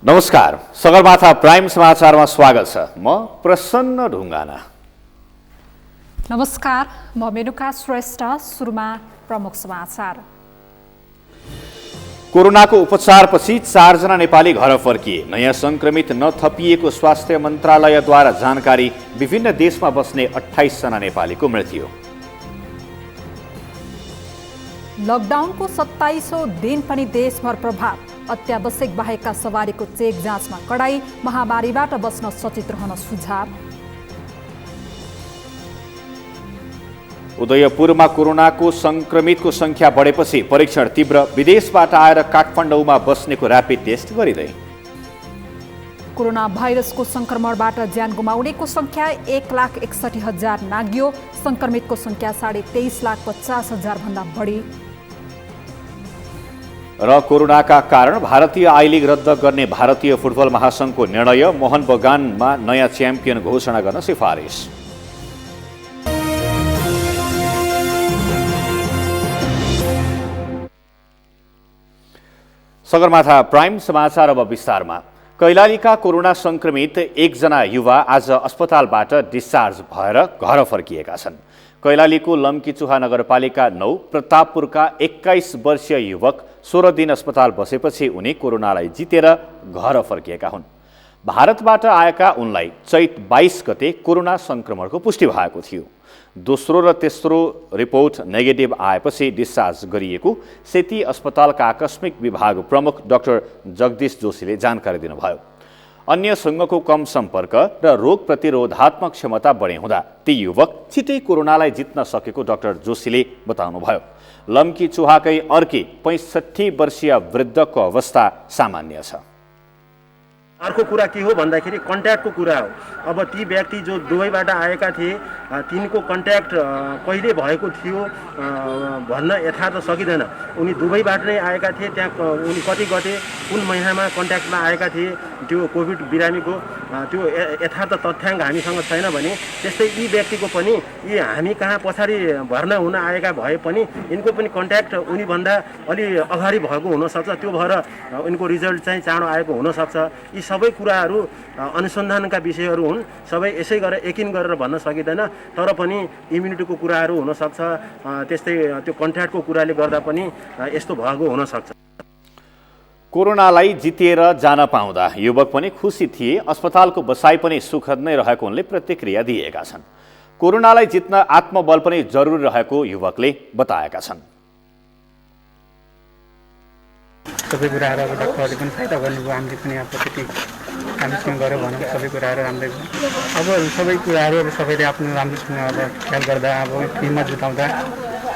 नमस्कार, सगरमाथा प्राइम समाचारमा स्वागत छ। म प्रसन्न ढुङ्गाना। नमस्कार, म मेनुका श्रेष्ठ। सुरुमा प्रमुख समाचार। कोरोनाको उपचारपछि 4 जना नेपाली घर फर्किए। नयाँ संक्रमित नथपिएको स्वास्थ्य मन्त्रालयद्वारा जानकारी। विभिन्न देशमा बस्ने 28 जना नेपालीको मृत्यु। लकडाउनको 27औं दिन पनि देशभर प्रभाव। अत्यावश्यक बाहेकका सवारीको चेक जाँचमा कडाई। महामारीबाट बच्न सचेत रहन सुझाव। उदयपुरमा कोरोनाको संक्रमितको संख्या बढेपछि परीक्षण तीव्र। विदेशबाट आएर काठमाडौँमा बस्नेको र्यापिड टेस्ट गरिँदै। कोरोना भाइरसको संक्रमणबाट ज्यान गुमाउनेको संख्या 1,61,000 नाग्यो। संक्रमितको संख्या 23,50,000 भन्दा बढी। र कोरोनाका कारण भारतीय आई लिग रद्द गर्ने भारतीय फुटबल महासंघको निर्णय। मोहन बगानमा नयाँ च्याम्पियन घोषणा गर्न सिफारिस। सगरमाथा प्राइम समाचार अब विस्तारमा। कैलालीका कोरोना संक्रमित 1 जना युवा आज अस्पतालबाट डिस्चार्ज भएर घर फर्किएका छन्। कैलालीको लम्कीचुहा नगरपालिका 9 प्रतापपुरका 21 वर्षीय युवक 16 दिन अस्पताल बसेपछि उनी कोरोनालाई जितेर घर फर्किएका हुन्। भारतबाट आएका उनलाई चैत 22 गते कोरोना संक्रमणको पुष्टि भएको थियो। दोस्रो र तेस्रो रिपोर्ट नेगेटिभ आएपछि डिस्चार्ज गरिएको सेती अस्पतालका आकस्मिक विभाग प्रमुख डाक्टर जगदीश जोशीले जानकारी दिनुभयो। अन्यसँगको कम सम्पर्क र रोग प्रतिरोधात्मक क्षमता बढे हुँदा ती युवक छिटै कोरोनालाई जित्न सकेको डाक्टर जोशीले बताउनुभयो। लम्की चुहाकै अर्की 65 वर्षीय वृद्धको अवस्था सामान्य छ। अर्को कुरा के हो भन्दाखेरि कन्ट्याक्टको कुरा हो। अब ती व्यक्ति जो दुबईबाट आएका थिए तिनको कन्ट्याक्ट कहिले भएको थियो भन्न यथार्थ सकिँदैन। उनी दुबईबाट नै आएका थिए। त्यहाँ उनी कति गते कुन महिनामा कन्ट्याक्टमा आएका थिए त्यो कोभिड बिरामीको त्यो यथार्थ तथ्याङ्क हामीसँग छैन भने त्यस्तै यी व्यक्तिको पनि यी हामी कहाँ पछाडि भर्ना हुन आएका भए पनि यिनको पनि कन्ट्याक्ट उनीभन्दा अलि अगाडि भएको हुनसक्छ। त्यो भएर उनको रिजल्ट चाहिँ चाँडो आएको हुनसक्छ। यी सबै कुराहरू अनुसन्धानका विषयहरू हुन्। सबै यसै गरेर यकिन गरेर भन्न सकिँदैन। तर पनि इम्युनिटीको कुराहरू हुनसक्छ। त्यस्तै त्यो कन्ट्याक्टको कुराले गर्दा पनि यस्तो भएको हुनसक्छ। कोरोनालाई जितेर जान पाउँदा युवक पनि खुसी थिए। अस्पतालको बसाइ पनि सुखद नै रहेको उनले प्रतिक्रिया दिएका छन्। कोरोनालाई जित्न आत्मबल पनि जरुरी रहेको युवकले बताएका छन्। सबै कुराहरू अब डाक्टरले पनि फाइदा गर्नुभयो। हामीले पनि अब त्यति राम्रोसँग गऱ्यो भने सबै कुराहरू राम्रै भयो। अब सबै कुराहरू अब सबैले आफ्नो राम्रोसँग अब ख्याल गर्दा अब टिममा जुटाउँदा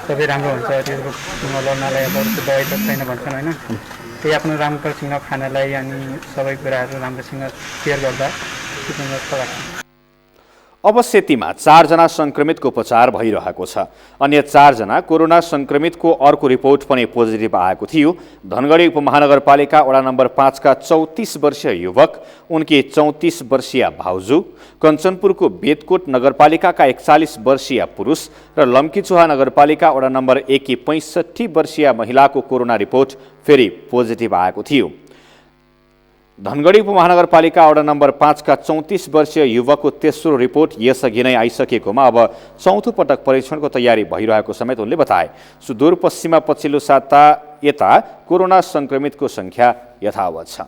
सबै राम्रो हुन्छ। त्यसको लड्नलाई अब दबाई त छैन भन्छन् होइन। त्यही आफ्नो राम्रोसँग खानालाई अनि सबै कुराहरू राम्रोसँग केयर गर्दा अब सेतीमा 4 जना संक्रमितको उपचार भइरहेको छ। अन्य 4 जना कोरोना संक्रमितको अर्को रिपोर्ट पनि पोजिटिभ आएको थियो। धनगढी उपमहानगरपालिका वडा नम्बर 5 का 34 वर्षीय युवक, उनकी 34 वर्षीय भाउजू, कञ्चनपुरको बेदकोट नगरपालिकाका 41 वर्षीय पुरुष र लम्कीचुहा नगरपालिका वडा नम्बर 1 की 65 वर्षीय महिलाको कोरोना रिपोर्ट फेरि पोजिटिभ आएको थियो। धनगढी उपमहानगरपालिका वडा नम्बर 5 का 34 वर्षीय युवकको तेस्रो रिपोर्ट यसअघि नै आइसकेकोमा अब चौथो पटक परीक्षणको तयारी भइरहेको समेत उनले बताए। सुदूरपश्चिममा पछिल्लो साता यता कोरोना संक्रमितको संख्या यथावत छ।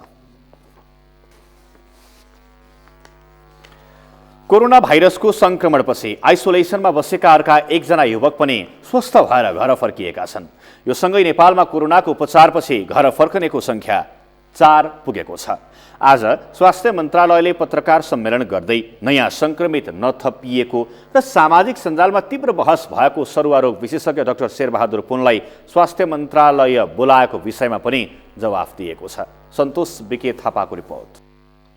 कोरोना भाइरसको संक्रमणपछि आइसोलेसनमा बसेका अर्का 1 जना युवक पनि स्वस्थ भएर घर फर्किएका छन्। यो सँगै नेपालमा कोरोनाको उपचारपछि घर फर्कनेको संख्या 4 पुगेको छ। आज स्वास्थ्य मन्त्रालयले पत्रकार सम्मेलन गर्दै नयाँ संक्रमित नथपिएको र सामाजिक सञ्जालमा तीव्र बहस भएको सरुवा रोग विशेषज्ञ डाक्टर शेरबहादुर पुनलाई स्वास्थ्य मन्त्रालय बोलाएको विषयमा पनि जवाफ दिएको छ। सन्तोष बिके थापाको रिपोर्ट।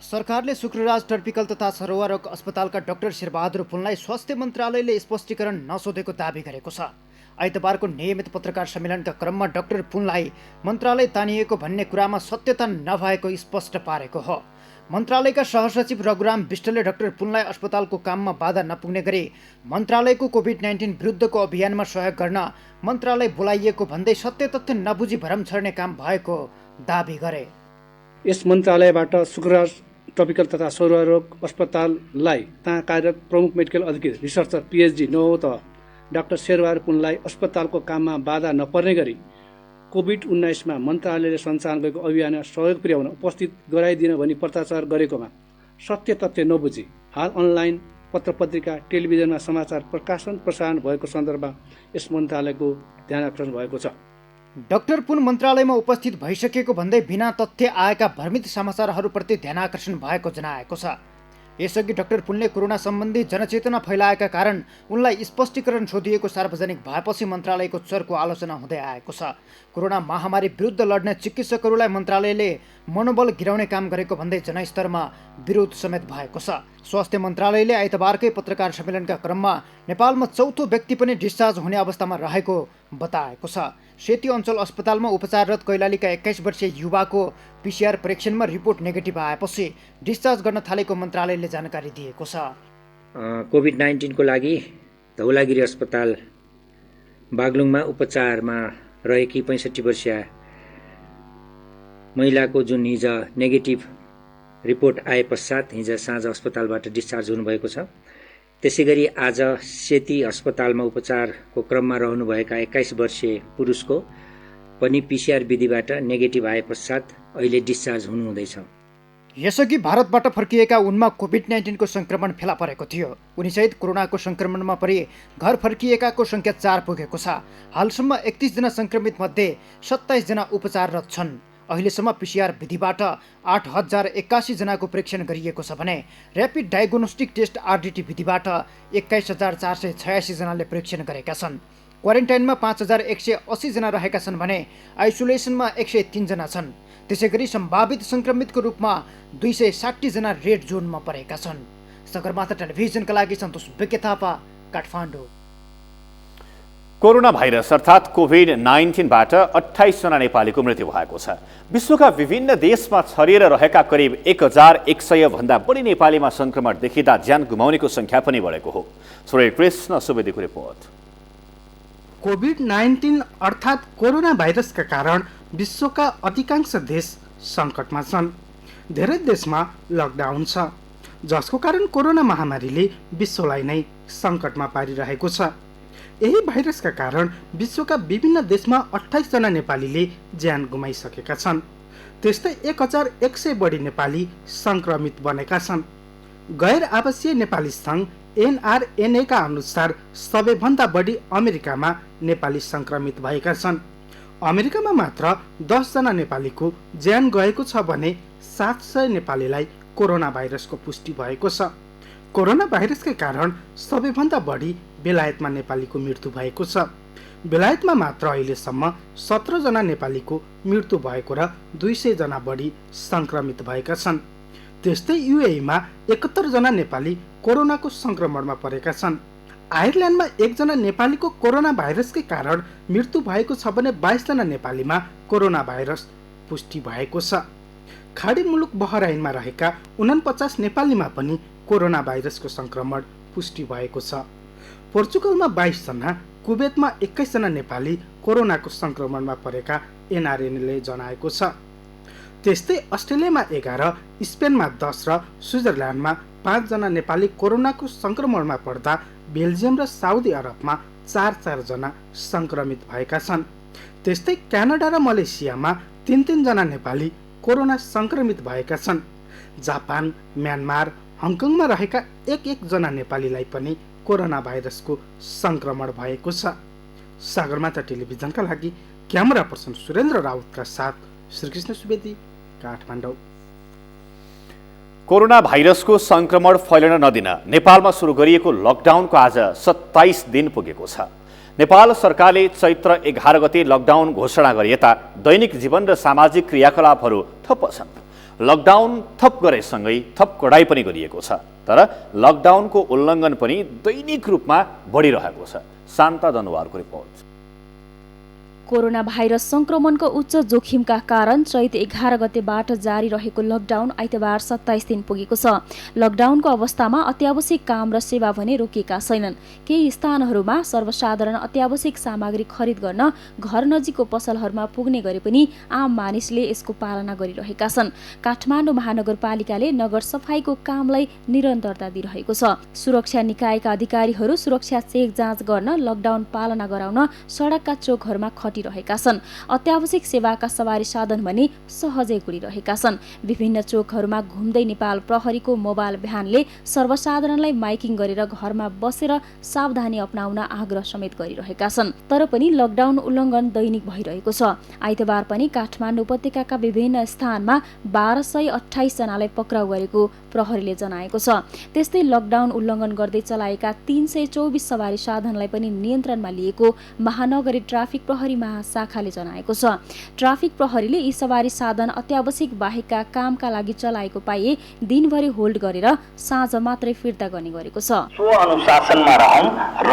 सरकारले शुक्रराज टर्पिकल तथा सरुवा रोग अस्पतालका डाक्टर शेरबहादुर पुनलाई स्वास्थ्य मन्त्रालयले स्पष्टीकरण नसोधेको दावी गरेको छ। आइतबारको नियमित पत्रकार सम्मेलनका क्रममा डाक्टर पुनलाई मन्त्रालय तानिएको भन्ने कुरामा सत्यता नभएको स्पष्ट पारेको हो। मन्त्रालयका सहसचिव रघुराम विष्टले डाक्टर पुनलाई अस्पतालको काममा बाधा नपुग्ने गरी मन्त्रालयको कोभिड-19 विरुद्धको अभियानमा सहयोग गर्न मन्त्रालय बोलाइएको भन्दै सत्य तथ्य नबुझी भ्रम छर्ने काम भएको दावी गरे। यस मन्त्रालयबाट शुक्रराज ट्रपिकल तथा सौररोग अस्पताललाई त्यहाँ कार्यरत प्रमुख मेडिकल अधिकारी रिसर्चर पिएचडी नवत डाक्टर शेरबहादुर पुनलाई अस्पतालको काममा बाधा नपर्ने गरी कोभिड-19मा मन्त्रालयले सञ्चालन गरेको अभियानमा सहयोग पुर्याउन उपस्थित गराइदिन भनी पत्राचार गरेकोमा सत्य तथ्य नबुझी हाल अनलाइन पत्रपत्रिका टेलिभिजनमा समाचार प्रकाशन प्रसारण भएको सन्दर्भमा यस मन्त्रालयको ध्यानाकर्षण भएको छ। डाक्टर पुन मन्त्रालयमा उपस्थित भइसकेको भन्दै बिना तथ्य आएका भ्रमित समाचारहरूप्रति ध्यानाकर्षण भएको जनाएको छ। यसअघि डाक्टर पुनले कोरोना सम्बन्धी जनचेतना फैलाएका कारण उनलाई स्पष्टीकरण सोधिएको सार्वजनिक भएपछि मन्त्रालयको चर्को आलोचना हुँदै आएको छ। कोरोना महामारी विरुद्ध लड्ने चिकित्सकहरूलाई मन्त्रालयले मनोबल गिराउने काम गरेको भन्दै जनस्तरमा विरोध समेत भएको छ। स्वास्थ्य मन्त्रालयले आइतबारकै पत्रकार सम्मेलनका क्रममा नेपालमा चौथो व्यक्ति पनि डिस्चार्ज हुने अवस्थामा रहेको बताएको छ। सेती अञ्चल अस्पतालमा उपचाररत कैलालीका 21 वर्षीय युवाको पिसिआर परीक्षणमा रिपोर्ट नेगेटिभ आएपछि डिस्चार्ज गर्न थालेको मन्त्रालयले जानकारी दिएको छ। कोभिड-19 को लागि धौलागिरी अस्पताल बागलुङमा उपचारमा रहेकी 65 वर्षीय महिलाको जुन हिज नेगेटिभ रिपोर्ट आए पश्चात हिज साँझ अस्पतालबाट डिस्चार्ज हुनुभएको छ। त्यसैगरी आज सेती अस्पतालमा उपचारको क्रममा रहनुभएका 21 वर्षीय पुरुषको पनि पिसिआर विधिबाट नेगेटिभ आए पश्चात अहिले डिस्चार्ज हुनुहुँदैछ। यसअघि भारतबाट फर्किएका उनमा कोभिड-19 को संक्रमण फेला परेको थियो। उनीसहित कोरोनाको संक्रमणमा परि घर फर्किएकाको संख्या 4 पुगेको छ। हालसम्म 31 जना संक्रमित मध्ये 27 जना उपचाररत छन्। अहिलेसम्म पिसिआर विधिबाट 8081 जनाको परीक्षण गरिएको छ भने ऱ्यापिड डायग्नोस्टिक टेस्ट आरडिटी विधिबाट 21486 जनाले परीक्षण गरेका छन्। क्वारेन्टाइनमा 5180 जना रहेका छन् भने आइसोलेसनमा 103 जना छन्। त्यसैगरी सम्भावित संक्रमितको रूपमा 260 जना रेड जोनमा परेका छन्। सगरमाथा टेलिभिजनका लागि सन्तोष बेके थापा, काठमाडौँ। कोरोना भाइरस अर्थात् कोभिड-19बाट 28 जना नेपालीको मृत्यु भएको छ। विश्वका विभिन्न देशमा छरिएर रहेका करिब 1100 भन्दा बढी नेपालीमा संक्रमण देखिँदा ज्यान गुमाउनेको संख्या पनि बढेको हो। सूर्य कृष्ण सुवेदीको रिपोर्ट। कोभिड-19 अर्थात् कोरोना भाइरसका कारण विश्वका अधिकांश देश सङ्कटमा छन्। धेरै देशमा लकडाउन छ, जसको कारण कोरोना महामारीले विश्वलाई नै सङ्कटमा पारिरहेको छ। यही भाइरसका कारण विश्वका विभिन्न देशमा 28 जना नेपालीले ज्यान गुमाइसकेका छन्। त्यस्तै 1100 बढी नेपाली सङ्क्रमित बनेका छन्। गैर आवासीय नेपाली सङ्घ NRNA का अनुसार सबैभन्दा बढी अमेरिकामा नेपाली सङ्क्रमित भएका छन्। अमेरिकामा मात्र 10 जना नेपालीको ज्यान गएको छ भने 700 नेपालीलाई कोरोना भाइरसको पुष्टि भएको छ। कोरोना भाइरसकै कारण सबैभन्दा बढी बेलायतमा नेपालीको मृत्यु भएको छ। बेलायतमा मात्र अहिलेसम्म 17 जना नेपालीको मृत्यु भएको र 200 जना बढी सङ्क्रमित भएका छन्। त्यस्तै युएईमा 71 जना नेपाली कोरोनाको सङ्क्रमणमा परेका छन्। आयरल्यान्डमा 1 जना नेपालीको कोरोना भाइरसकै कारण मृत्यु भएको छ भने 22 जना नेपालीमा कोरोना भाइरस पुष्टि भएको छ। खाडी मुलुक बहराइनमा रहेका 49 नेपालीमा पनि कोरोना भाइरसको सङ्क्रमण पुष्टि भएको छ। पोर्चुगलमा 22 जना, कुवेतमा 21 जना नेपाली कोरोनाको सङ्क्रमणमा परेका NRNAले जनाएको छ। त्यस्तै अस्ट्रेलियामा 11, स्पेनमा 10 र स्विजरल्यान्डमा 5 जना नेपाली कोरोनाको सङ्क्रमणमा पर्दा बेल्जियम र साउदी अरबमा 4 जना सङ्क्रमित भएका छन्। त्यस्तै क्यानाडा र मलेसियामा 3 जना नेपाली कोरोना सङ्क्रमित भएका छन्। जापान, म्यानमार, हङकङमा रहेका 1 जना नेपालीलाई पनि कोरोना भाइरसको सङ्क्रमण भएको छ। सगरमाथा टेलिभिजनका लागि क्यामेरा पर्सन सुरेन्द्र राउतका साथ श्रीकृष्ण सुवेदी, काठमाडौँ। कोरोना भाइरसको संक्रमण फैलन नदिन नेपालमा सुरु गरिएको लकडाउनको आज 27 दिन पुगेको छ। नेपाल सरकारले चैत्र 11 गते लकडाउन घोषणा गरे यता दैनिक जीवन र सामाजिक क्रियाकलापहरू ठप्प छन्। लकडाउन थप गरेसँगै थप कडाई पनि गरिएको छ। तर लकडाउनको उल्लङ्घन पनि दैनिक रूपमा बढिरहेको छ। शान्ता दनुवारको रिपोर्ट। कोरोना भाइरस संक्रमणको उच्च जोखिमका कारण चैत 11 गतेबाट जारी रहेको लकडाउन आइतबार 27 दिन पुगेको छ। लकडाउनको अवस्थामा अत्यावश्यक काम र सेवा भने रोकिएका छैनन्। केही स्थानहरूमा सर्वसाधारण अत्यावश्यक सामग्री खरिद गर्न घर नजिकको पसलहरूमा पुग्ने गरे पनि आम मानिसले यसको पालना गरिरहेका छन्। काठमाडौँ महानगरपालिकाले नगर सफाईको कामलाई निरन्तरता दिइरहेको छ। सुरक्षा निकायका अधिकारीहरू सुरक्षा चेक जाँच गर्न लकडाउन पालना गराउन सडकका चोकहरूमा खटिरहेका छन्। अत्यावश्यक सेवाका सवारी साधन भने सहजै गुडिरहेका छन्। विभिन्न चोकहरूमा घुम्दै नेपाल प्रहरीको मोबाइल भ्यानले सर्वसाधारणलाई माइकिङ गरेर घरमा बसेर सावधानी अपनाउन आग्रह समेत गरिरहेका छन्। तर पनि लकडाउन उल्लङ्घन दैनिक भइरहेको छ। आइतबार पनि काठमाडौँ उपत्यकाका विभिन्न स्थानमा 1228 जनालाई पक्राउ गरेको प्रहरीले जनाएको छ। त्यस्तै लकडाउन उल्लङ्घन गर्दै चलाएका 324 सवारी साधनलाई पनि नियन्त्रणमा लिएको महानगरी ट्राफिक प्रहरी महाशाखाले जनाएको छ। ट्राफिक प्रहरीले यी सवारी साधन अत्यावश्यक बाहेकका कामका लागि चलाएको पाइए दिनभरि होल्ड गरेर साँझ मात्रै फिर्ता गर्ने गरेको छ। सो अनुशासनमा रहौं र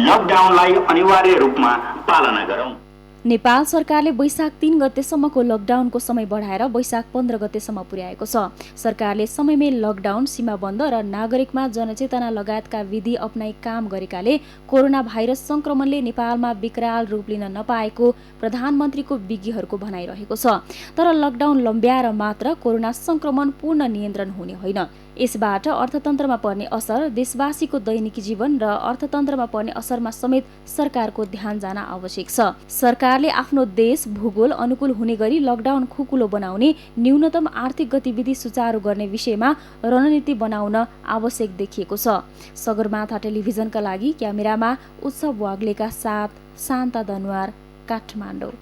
लकडाउनलाई अनिवार्य रूपमा पालना गरौं। नेपाल सरकारले वैशाख 3 गतेसम्मको लकडाउनको समय बढाएर वैशाख 15 गतेसम्म पुर्याएको छ। सरकारले समयमै लकडाउन, सीमाबन्द र नागरिकमा जनचेतना लगायतका विधि अपनाई काम गरेकाले कोरोना भाइरस संक्रमणले नेपालमा विकराल रूप लिन नपाएको प्रधानमन्त्रीको विज्ञहरूको भनाइरहेको छ। तर लकडाउन लम्ब्याएर मात्र कोरोना संक्रमण पूर्ण नियन्त्रण हुने होइन। यसबाट अर्थतन्त्रमा पर्ने असर, देशवासीको दैनिकी जीवन र अर्थतन्त्रमा पर्ने असरमा समेत सरकारको ध्यान जान आवश्यक छ। सरकारले आफ्नो देश भूगोल अनुकूल हुने गरी लकडाउन खुकुलो बनाउने, न्यूनतम आर्थिक गतिविधि सुचारू गर्ने विषयमा रणनीति बनाउन आवश्यक देखिएको छ। सगरमाथा टेलिभिजनका लागि क्यामेरामा उत्सव वाग्लेका साथ शान्ता दनुवार, काठमाडौँ।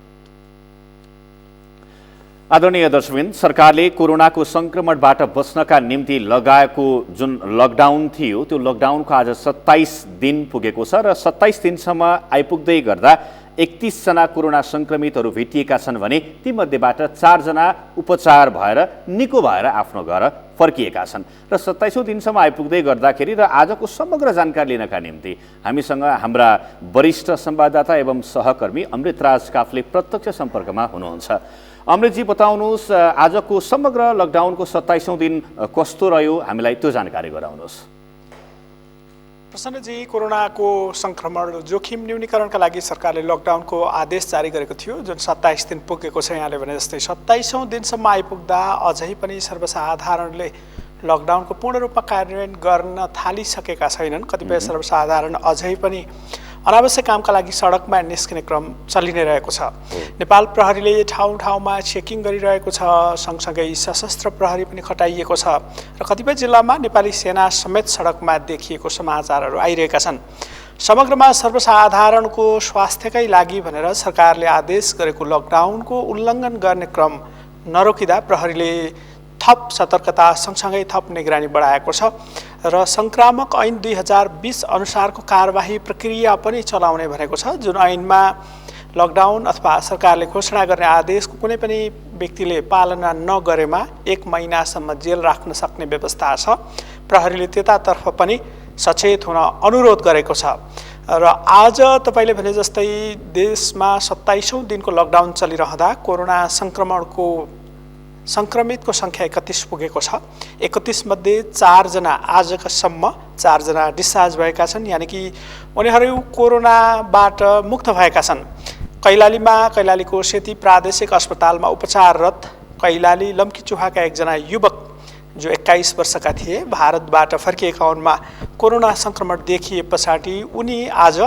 आदरणीय दर्शकवृन्द, सरकारले कोरोनाको संक्रमणबाट बच्नका निम्ति लगाएको जुन लकडाउन थियो त्यो लकडाउनको आज 27 दिन पुगेको छ र 27 दिनसम्म आइपुग्दै गर्दा 31 जना कोरोना संक्रमितहरू भेटिएका छन् भने तीमध्येबाट 4 जना उपचार भएर निको भएर आफ्नो घर फर्किएका छन् र 27औं दिनसम्म आइपुग्दै गर्दाखेरि र आजको समग्र जानकारी लिनका निम्ति हामीसँग हाम्रा वरिष्ठ संवाददाता एवं सहकर्मी अमृतराज काफले प्रत्यक्ष सम्पर्कमा हुनुहुन्छ। अमृतजी, बताउनुहोस् आजको समग्र लकडाउनको 27औं दिन कस्तो रह्यो, हामीलाई त्यो जानकारी गराउनुहोस्। प्रसन्नजी, कोरोनाको संक्रमण जोखिम न्यूनीकरणका लागि सरकारले लकडाउनको आदेश जारी गरेको थियो, जुन 27 दिन पुगेको छ। यहाँले भने जस्तै 27औं दिनसम्म आइपुग्दा अझै पनि सर्वसाधारणले लकडाउनको पूर्ण रूपमा कार्यान्वयन गर्न थालिसकेका छैनन्। कतिपय सर्वसाधारण अझै पनि अनावश्यक कामका लागि सडकमा निस्किने क्रम चलि नै रहेको छ। नेपाल प्रहरीले ठाउँ ठाउँमा चेकिङ गरिरहेको छ। सँगसँगै सशस्त्र प्रहरी पनि खटाइएको छ र कतिपय जिल्लामा नेपाली सेना समेत सडकमा देखिएको समाचारहरू आइरहेका छन्। समग्रमा सर्वसाधारणको स्वास्थ्यकै लागि भनेर सरकारले आदेश गरेको लकडाउनको उल्लङ्घन गर्ने क्रम नरोकिँदा प्रहरीले थप सतर्कता सँगसँगै थप निगरानी बढाएको छ र संक्रामक ऐन 2020 अनुसारको कारबाही प्रक्रिया पनि चलाउने भनेको छ। जुन ऐनमा लकडाउन अथवा सरकारले घोषणा गर्ने आदेशको कुनै पनि व्यक्तिले पालना नगरेमा 1 महिनासम्म जेल राख्न सक्ने व्यवस्था छ। प्रहरीले त्यतातर्फ पनि सचेत हुन अनुरोध गरेको छ। र आज तपाईले भने जस्तै देशमा 27औं दिनको लकडाउन चलिरहँदा कोरोना संक्रमितको संख्या 31 पुगेको छ। 31 मध्ये 4 जना आजसम्म 4 जना डिस्चार्ज भएका छन्, यानि कि उनीहरू कोरोनाबाट मुक्त भएका छन्। कैलालीको सेती प्रादेशिक अस्पतालमा उपचाररत कैलाली लम्कीचुहाका एकजना युवक जो 21 वर्षका थिए, भारतबाट फर्किएका उनमा कोरोना संक्रमण देखिए पछाडि उनी आज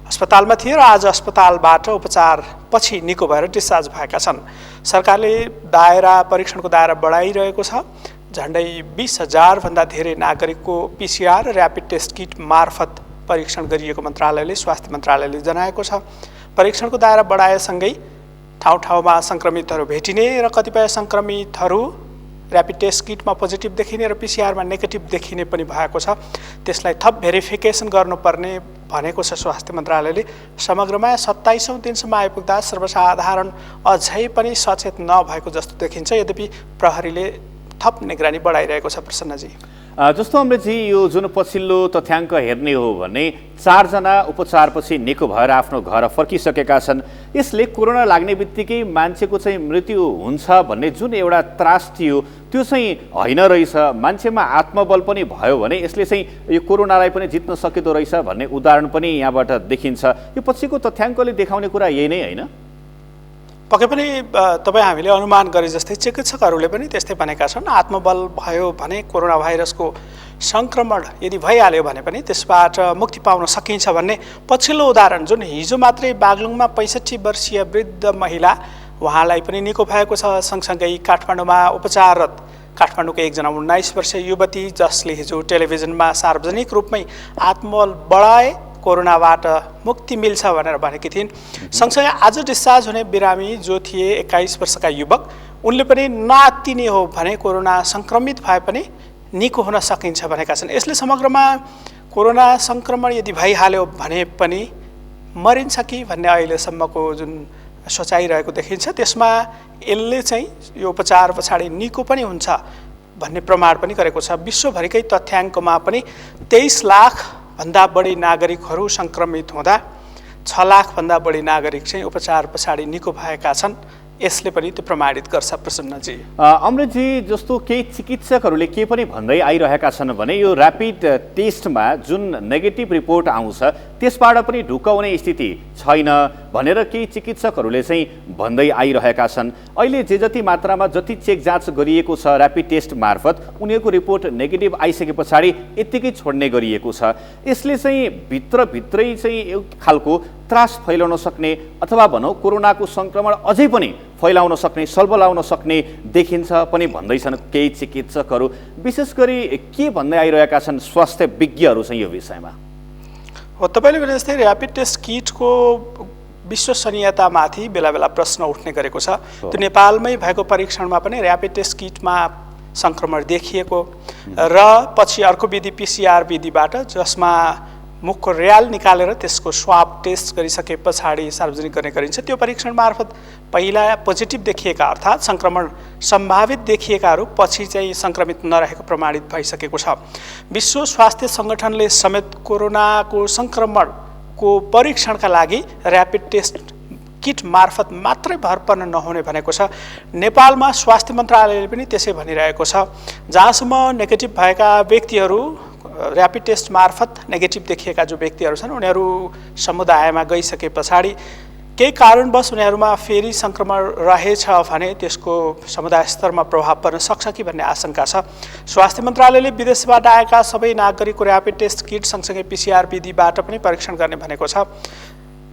अस्पतालमा थिए र आज अस्पतालबाट उपचार पछि निको भएर डिस्चार्ज भएका छन्। सरकारले परीक्षणको दायरा बढाइरहेको छ। झन्डै 20,000 भन्दा धेरै नागरिकको PCR र र्यापिड टेस्ट किट मार्फत परीक्षण गरिएको स्वास्थ्य मन्त्रालयले जनाएको छ। परीक्षणको दायरा बढाएसँगै ठाउँ ठाउँमा संक्रमितहरू भेटिने र कतिपय संक्रमितहरू र्यापिड टेस्ट किटमा पोजिटिभ देखिने र PCR मा नेगेटिभ देखिने पनि भएको छ। त्यसलाई थप भेरिफिकेसन गर्नुपर्ने भनेको छ स्वास्थ्य मन्त्रालयले। समग्रमा 27औं दिनसम्म आइपुग्दा सर्वसाधारण अझै पनि सचेत नभएको जस्तो देखिन्छ। यद्यपि प्रहरीले थप निगरानी बढाइरहेको छ प्रसन्नजी। जस्तो अमृतजी यो जुन पछिल्लो तथ्याङ्क हेर्ने हो भने 4 जना उपचारपछि निको भएर आफ्नो घर फर्किसकेका छन्। यसले कोरोना लाग्ने बित्तिकै मान्छेको चाहिँ मृत्यु हुन्छ भन्ने जुन एउटा त्रास थियो त्यो चाहिँ होइन रहेछ। मान्छेमा आत्मबल पनि भयो भने यसले चाहिँ यो कोरोनालाई पनि जित्न सकिँदो रहेछ भन्ने उदाहरण पनि यहाँबाट देखिन्छ। यो पछिको तथ्याङ्कले देखाउने कुरा यही नै होइन? पक्कै पनि तपाईँ हामीले अनुमान गरे जस्तै चिकित्सकहरूले पनि त्यस्तै भनेका छन्। आत्मबल भयो भने कोरोना भाइरसको सङ्क्रमण यदि भइहाल्यो भने पनि त्यसबाट मुक्ति पाउन सकिन्छ भन्ने पछिल्लो उदाहरण जुन हिजो मात्रै बागलुङमा 65 वर्षीय वृद्ध महिला उहाँलाई पनि निको भएको छ। सँगसँगै काठमाडौँमा उपचाररत काठमाडौँको एकजना 19 वर्षीय युवती जसले हिजो टेलिभिजनमा सार्वजनिक रूपमै आत्मबल बढाए कोरोनाबाट मुक्ति मिल्छ भनेर भनेकी थिइन्। सँगसँगै आज डिस्चार्ज हुने बिरामी जो थिए 21 वर्षका युवक उनले पनि नातिनी हो भने कोरोना सङ्क्रमित भए पनि निको हुन सकिन्छ भनेका छन्। यसले समग्रमा कोरोना सङ्क्रमण यदि भइहाल्यो भने पनि मरिन्छ कि भन्ने अहिलेसम्मको जुन सोचाइरहेको देखिन्छ त्यसमा यसले चाहिँ यो उपचार पछाडि निको पनि हुन्छ भन्ने प्रमाण पनि गरेको छ। विश्वभरिकै तथ्याङ्कमा पनि 23 लाख भन्दा बढी नागरिकहरू सङ्क्रमित हुँदा 6 लाख भन्दा बढी नागरिक चाहिँ उपचार पछाडि निको भएका छन्। यसले पनि त्यो प्रमाणित गर्छ प्रसन्नजी। अमृतजी जस्तो केही चिकित्सकहरूले के पनि भन्दै आइरहेका छन् भने यो ऱ्यापिड टेस्टमा जुन नेगेटिभ रिपोर्ट आउँछ त्यसबाट पनि ढुकाउने स्थिति छैन भनेर केही चिकित्सकहरूले चाहिँ भन्दै आइरहेका छन्। अहिले जे जति मात्रामा जति चेक जाँच गरिएको छ ऱ्यापिड टेस्ट मार्फत उनीहरूको रिपोर्ट नेगेटिभ आइसके पछाडि यत्तिकै छोड्ने गरिएको छ। यसले चाहिँ भित्रभित्रै चाहिँ एक खालको त्रास फैलाउन सक्ने अथवा भनौँ कोरोनाको सङ्क्रमण अझै पनि फैलाउन सक्ने सल्बलाउन सक्ने देखिन्छ पनि भन्दैछन् केही चिकित्सकहरू। विशेष गरी के भन्दै आइरहेका छन् स्वास्थ्य विज्ञहरू चाहिँ यो विषयमा? हो, तपाईँले भने जस्तै ऱ्यापिड टेस्ट किटको विश्वसनीयतामाथि बेला बेला प्रश्न उठ्ने गरेको छ। त्यो नेपालमै भएको परीक्षणमा पनि ऱ्यापिड टेस्ट किटमा सङ्क्रमण देखिएको र पछि अर्को विधि PCR विधिबाट जसमा मुखको र्याल निकालेर त्यसको स्वाब टेस्ट गरिसके पछाडि सार्वजनिक गर्ने गरिन्छ। त्यो परीक्षण मार्फत पहिला पोजिटिभ देखिएका अर्थात् सङ्क्रमण सम्भावित देखिएकाहरू पछि चाहिँ सङ्क्रमित नरहेको प्रमाणित भइसकेको छ। विश्व स्वास्थ्य सङ्गठनले समेत कोरोनाको सङ्क्रमणको परीक्षणका लागि ऱ्यापिड टेस्ट किट मार्फत मात्रै भर पर्न नहुने भनेको छ। नेपालमा स्वास्थ्य मन्त्रालयले पनि त्यसै भनिरहेको छ। जहाँसम्म नेगेटिभ भएका व्यक्तिहरू ऱ्यापिड टेस्ट मार्फत नेगेटिभ देखिएका जो व्यक्तिहरू छन् उनीहरू समुदायमा गइसके पछाडि केही कारणवश उनीहरूमा फेरि सङ्क्रमण रहेछ भने त्यसको समुदाय स्तरमा प्रभाव पर्न सक्छ कि भन्ने आशंका छ। स्वास्थ्य मन्त्रालयले विदेशबाट आएका सबै नागरिकको ऱ्यापिड टेस्ट किट सँगसँगै PCR विधिबाट पनि परीक्षण गर्ने भनेको छ।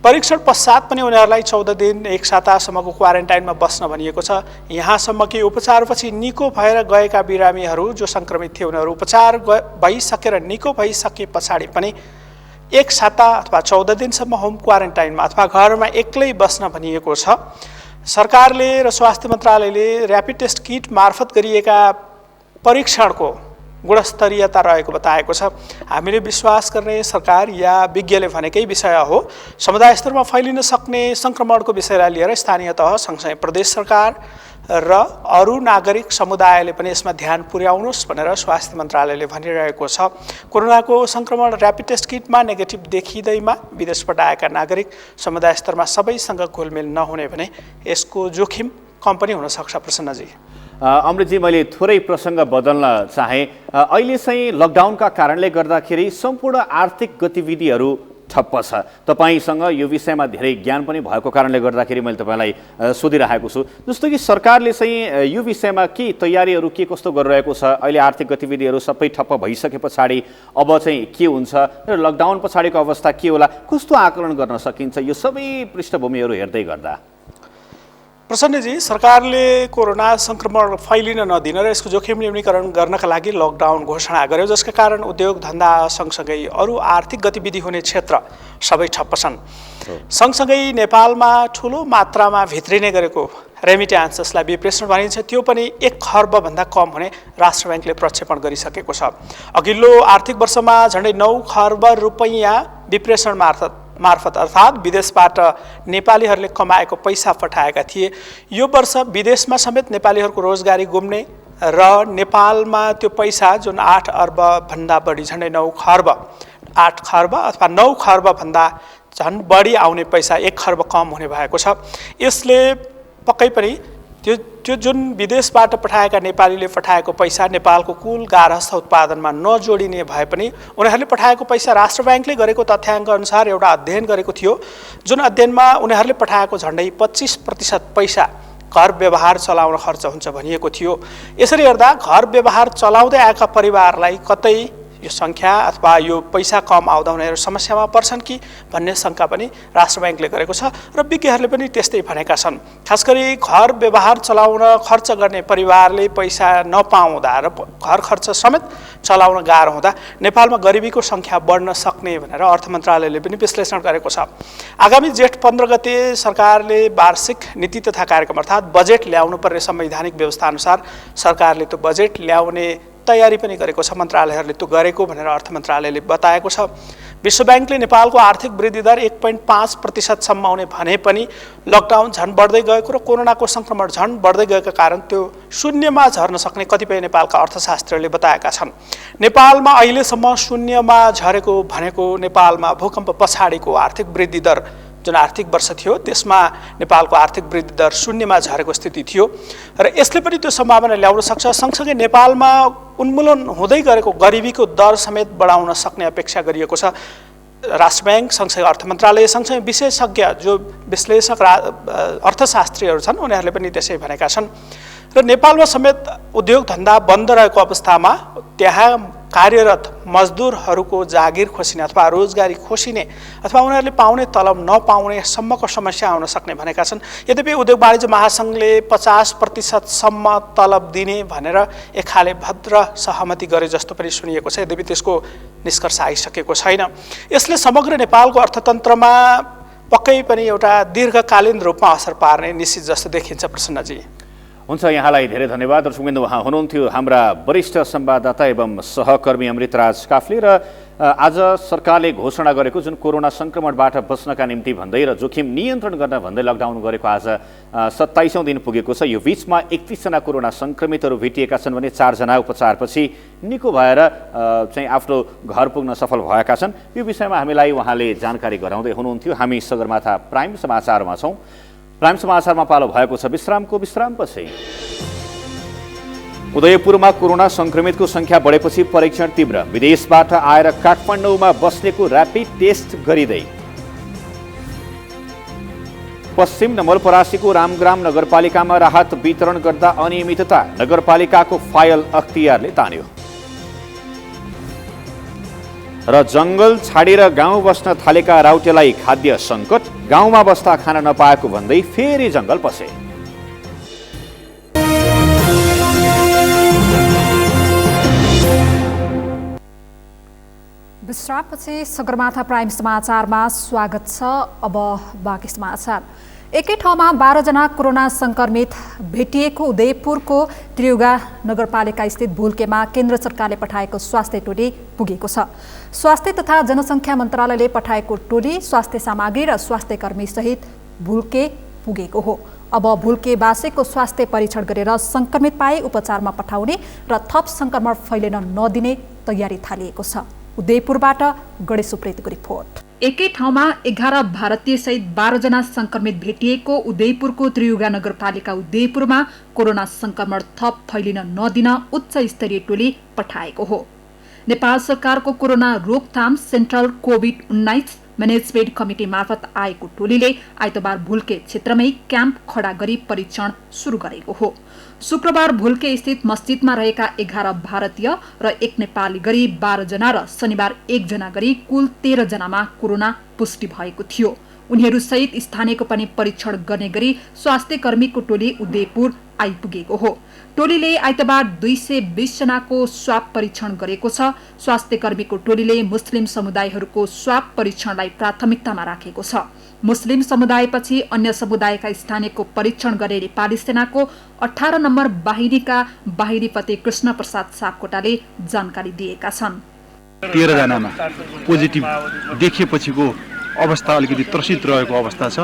परीक्षण पश्चात पनि उनीहरूलाई 14 दिन 1 सातासम्मको क्वारेन्टाइनमा बस्न भनिएको छ। यहाँसम्म कि उपचारपछि निको भएर गएका बिरामीहरू जो सङ्क्रमित थिए उनीहरू उपचार भइसकेर निको भइसके पछाडि पनि 1 साता अथवा 14 दिनसम्म होम क्वारेन्टाइनमा अथवा घरमा एक्लै बस्न भनिएको छ। सरकारले र स्वास्थ्य मन्त्रालयले ऱ्यापिड टेस्ट किट मार्फत गरिएका परीक्षणको गुणस्तरीयता रहेको बताएको छ। हामीले विश्वास गर्ने सरकार या विज्ञले भनेकै विषय हो। समुदाय स्तरमा फैलिन सक्ने सङ्क्रमणको विषयलाई लिएर स्थानीय तह सँगसँगै प्रदेश सरकार र अरू नागरिक समुदायले पनि यसमा ध्यान पुर्याउनुहोस् भनेर स्वास्थ्य मन्त्रालयले भनिरहेको छ। कोरोनाको सङ्क्रमण ऱ्यापिड टेस्ट किटमा नेगेटिभ देखिँदैमा विदेशबाट आएका नागरिक समुदाय स्तरमा सबैसँग घुलमेल नहुने भने यसको जोखिम कम पनि हुन सक्छ प्रसन्नजी। अमृतजी मैले थोरै प्रसङ्ग बदल्न चाहेँ। अहिले चाहिँ लकडाउनका कारणले गर्दाखेरि सम्पूर्ण आर्थिक गतिविधिहरू ठप्प छ। तपाईँसँग यो विषयमा धेरै ज्ञान पनि भएको कारणले गर्दाखेरि मैले तपाईँलाई सोधिरहेको छु। जस्तो कि सरकारले चाहिँ यो विषयमा के तयारीहरू के कस्तो गरिरहेको छ? अहिले आर्थिक गतिविधिहरू सबै ठप्प भइसके पछाडि अब चाहिँ के हुन्छ र लकडाउन पछाडिको अवस्था के होला, कस्तो आकलन गर्न सकिन्छ यो सबै पृष्ठभूमिहरू हेर्दै गर्दा? प्रसन्नजी, सरकारले कोरोना सङ्क्रमण फैलिन नदिन र यसको जोखिम न्यूनीकरण गर्नका लागि लकडाउन घोषणा गर्यो, जसका कारण उद्योग धन्दा सँगसँगै अरू आर्थिक गतिविधि हुने क्षेत्र सबै ठप्प छन्। सँगसँगै नेपालमा ठुलो मात्रामा भित्रिने गरेको रेमिट्यान्स जसलाई विप्रेषण भनिन्छ त्यो पनि 1 खर्बभन्दा कम हुने राष्ट्र ब्याङ्कले प्रक्षेपण गरिसकेको छ। अघिल्लो आर्थिक वर्षमा झन्डै 9 खर्ब रुपैयाँ विप्रेषण मार्फत अर्थात् विदेशबाट नेपालीहरूले कमाएको पैसा पठाएका थिए। यो वर्ष विदेशमा समेत नेपालीहरूको रोजगारी गुम्ने र नेपालमा त्यो पैसा जुन 8 अर्बभन्दा बढी झन्डै 9 खर्ब 8 खर्ब अथवा 9 खर्बभन्दा झन् बढी आउने पैसा 1 खर्ब कम हुने भएको छ। यसले पक्कै पनि त्यो जुन विदेशबाट पठाएका नेपालीले पठाएको पैसा नेपालको कुल गार्हस्थ उत्पादनमा नजोडिने भए पनि उनीहरूले पठाएको पैसा राष्ट्र ब्याङ्कले गरेको तथ्याङ्क अनुसार एउटा अध्ययन गरेको थियो, जुन अध्ययनमा उनीहरूले पठाएको झन्डै 25% पैसा घर व्यवहार चलाउन खर्च हुन्छ भनिएको थियो। यसरी हेर्दा घर व्यवहार चलाउँदै आएका परिवारलाई कतै यो सङ्ख्या अथवा यो पैसा कम आउँदा उनीहरू समस्यामा पर्छन् कि भन्ने शङ्का पनि राष्ट्र ब्याङ्कले गरेको छ र विज्ञहरूले पनि त्यस्तै भनेका छन्। खास गरी घर व्यवहार चलाउन खर्च गर्ने परिवारले पैसा नपाउँदा र घर खर्च समेत चलाउन गाह्रो हुँदा नेपालमा गरिबीको सङ्ख्या बढ्न सक्ने भनेर अर्थ मन्त्रालयले पनि विश्लेषण गरेको छ। आगामी जेठ 15 गते सरकारले वार्षिक नीति तथा कार्यक्रम अर्थात् बजेट ल्याउनु पर्ने संवैधानिक व्यवस्था अनुसार सरकारले त्यो बजेट ल्याउने तयारी पनि गरेको छ। मन्त्रालयहरूले त्यो गरेको भनेर अर्थ मन्त्रालयले बताएको छ। विश्व ब्याङ्कले नेपालको आर्थिक वृद्धि दर 1.5% सम्म आउने भने पनि लकडाउन झन् बढ्दै गएको र कोरोनाको सङ्क्रमण झन् बढ्दै गएका कारण त्यो शून्यमा झर्न सक्ने कतिपय नेपालका अर्थशास्त्रीहरूले बताएका छन्। नेपालमा अहिलेसम्म शून्यमा झरेको भनेको नेपालमा भूकम्प पछाडिको आर्थिक वृद्धि दर जुन आर्थिक वर्ष थियो त्यसमा नेपालको आर्थिक वृद्धि दर शून्यमा झरेको स्थिति थियो र यसले पनि त्यो सम्भावना ल्याउन सक्छ। सँगसँगै नेपालमा उन्मूलन हुँदै गरेको गरिबीको दर समेत बढाउन सक्ने अपेक्षा गरिएको छ। राष्ट्र ब्याङ्क सँगसँगै अर्थ मन्त्रालय सँगसँगै विशेषज्ञ जो विश्लेषक अर्थशास्त्रीहरू छन् उनीहरूले पनि त्यसै भनेका छन् र नेपालमा समेत उद्योग धन्दा बन्द रहेको अवस्थामा त्यहाँ कार्यरत मजदुरहरूको जागिर खोसिने अथवा रोजगारी खोसिने अथवा उनीहरूले पाउने तलब नपाउने सम्मको समस्या आउन सक्ने भनेका छन्। यद्यपि उद्योग वाणिज्य महासङ्घले 50% सम्म तलब दिने भनेर एक खाले भद्र सहमति गरे जस्तो पनि सुनिएको छ, यद्यपि त्यसको निष्कर्ष आइसकेको छैन। यसले समग्र नेपालको अर्थतन्त्रमा पक्कै पनि एउटा दीर्घकालीन रूपमा असर पार्ने निश्चित जस्तो देखिन्छ। प्रसन्नजी हुन्छ, यहाँलाई धेरै धन्यवाद। दर्शकवृन्द, उहाँ हुनुहुन्थ्यो हाम्रा वरिष्ठ संवाददाता एवं सहकर्मी अमृतराज काफ्ले र आज सरकारले घोषणा गरेको जुन कोरोना संक्रमणबाट बच्नका निम्ति भन्दै र जोखिम नियन्त्रण गर्न भन्दै लकडाउन गरेको आज 27औं दिन पुगेको छ। यो बीचमा 31 जना कोरोना संक्रमितहरू भेटिएका छन् भने 4 जना उपचारपछि निको भएर चाहिँ आफ्नो घर पुग्न सफल भएका छन्। यो विषयमा हामीलाई उहाँले जानकारी गराउँदै हुनुहुन्थ्यो। हामी सगरमाथा प्राइम समाचारमा छौं। प्राइम समाचारमा पालो भएको छ विश्रामपछि। उदयपुरमा कोरोना संक्रमितको संख्या बढेपछि परीक्षण तीव्र। विदेशबाट आएर काठमाडौँमा बस्नेको र्यापिड टेस्ट गरिँदै। पश्चिम नवलपरासीको रामग्राम नगरपालिकामा राहत वितरण गर्दा अनियमितता, नगरपालिकाको फाइल अख्तियारले तान्यो। र जंगल छाडेर गाउँ बस्न थालेका राउटेलाई खाद्य संकट, गाउँमा बस्दा खान नपाएको भन्दै फेरि जंगल पसे। विश्रामपछि सगरमाथा प्राइम समाचारमा स्वागत छ। अब बाँकी समाचार। एकै ठाउँमा 12 जना कोरोना संक्रमित भेटिएको उदयपुरको त्रियुगा नगरपालिका स्थित भुल्केमा केन्द्र सरकारले पठाएको स्वास्थ्य टोली पुगेको छ। स्वास्थ्य तथा जनसङ्ख्या मन्त्रालयले पठाएको टोली स्वास्थ्य सामग्री र स्वास्थ्य कर्मी सहित भुल्के पुगेको हो। अब भुल्केवासीको स्वास्थ्य परीक्षण गरेर संक्रमित पाए उपचारमा पठाउने र थप संक्रमण फैलिन नदिने तयारी थालिएको छ। उदयपुरबाट गणेश उप्रेतीको रिपोर्ट। एकै ठाउँमा 11 भारतीय सहित 12 जना संक्रमित भेटिएको उदयपुरको त्रियुगा नगरपालिका उदयपुरमा कोरोना संक्रमण थप फैलिन नदिन उच्च स्तरीय टोली पठाएको हो। नेपाल सरकारको कोरोना रोकथाम सेन्ट्रल कोभिड-19 म्यानेजमेन्ट कमिटी मार्फत आएको टोलीले आइतबार भुल्के क्षेत्रमै क्याम्प खडा गरी परीक्षण सुरु गरेको हो। शुक्रबार भुल्के स्थित मस्जिदमा रहेका 11 भारतीय र 1 नेपाली गरी 12 जना र शनिबार 1 जना गरी कुल 13 जनामा कोरोना पुष्टि भएको थियो। उनीहरू सहित स्थानीयको पनि परीक्षण गर्ने गरी स्वास्थ्य कर्मीको टोली उदयपुर आइपुगेको हो। टोलीले आइतबार 220 जनाको स्वाब परीक्षण गरेको छ। स्वास्थ्य कर्मीको टोलीले मुस्लिम समुदायहरूको स्वाब परीक्षणलाई प्राथमिकतामा राखेको छ। मुस्लिम समुदायपछि अन्य समुदायका स्थानीयको परीक्षण गरे नेपाली सेनाको 18 नम्बर बाहिनीका बाहिनीपति कृष्ण प्रसाद सापकोटाले जानकारी दिएका छन्। 13 जनामा पोजिटिभ देखिएपछिको अवस्था अलिकति त्रसित रहेको अवस्था छ।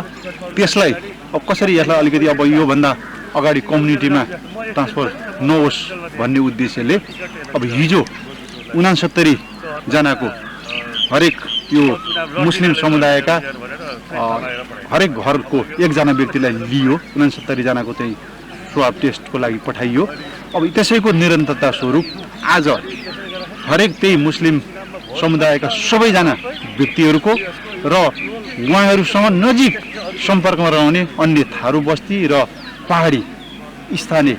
त्यसलाई अब कसरी यसलाई अलिकति अब योभन्दा अगाडि कम्युनिटीमा ट्रान्सफर नहोस् भन्ने उद्देश्यले अब हिजो 69 जनाको हरेक यो मुस्लिम समुदायका हरेक घरको एकजना व्यक्तिलाई लियो, 69 जनाको चाहिँ स्वाब टेस्टको लागि पठाइयो। अब त्यसैको निरन्तरता स्वरूप आज हरेक त्यही मुस्लिम समुदायका सबैजना व्यक्तिहरूको र उहाँहरूसँग नजिक सम्पर्कमा रहने अन्य थारू बस्ती र पहाडी स्थानीय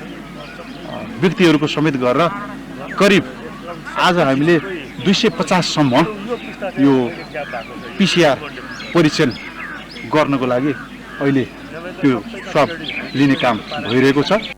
व्यक्तिहरूको समेत गरेर करिब आज हामीले 250 सम्म यो पिसिआर परीक्षण गर्नको लागि अहिले त्यो स्वाब लिने काम भइरहेको छ।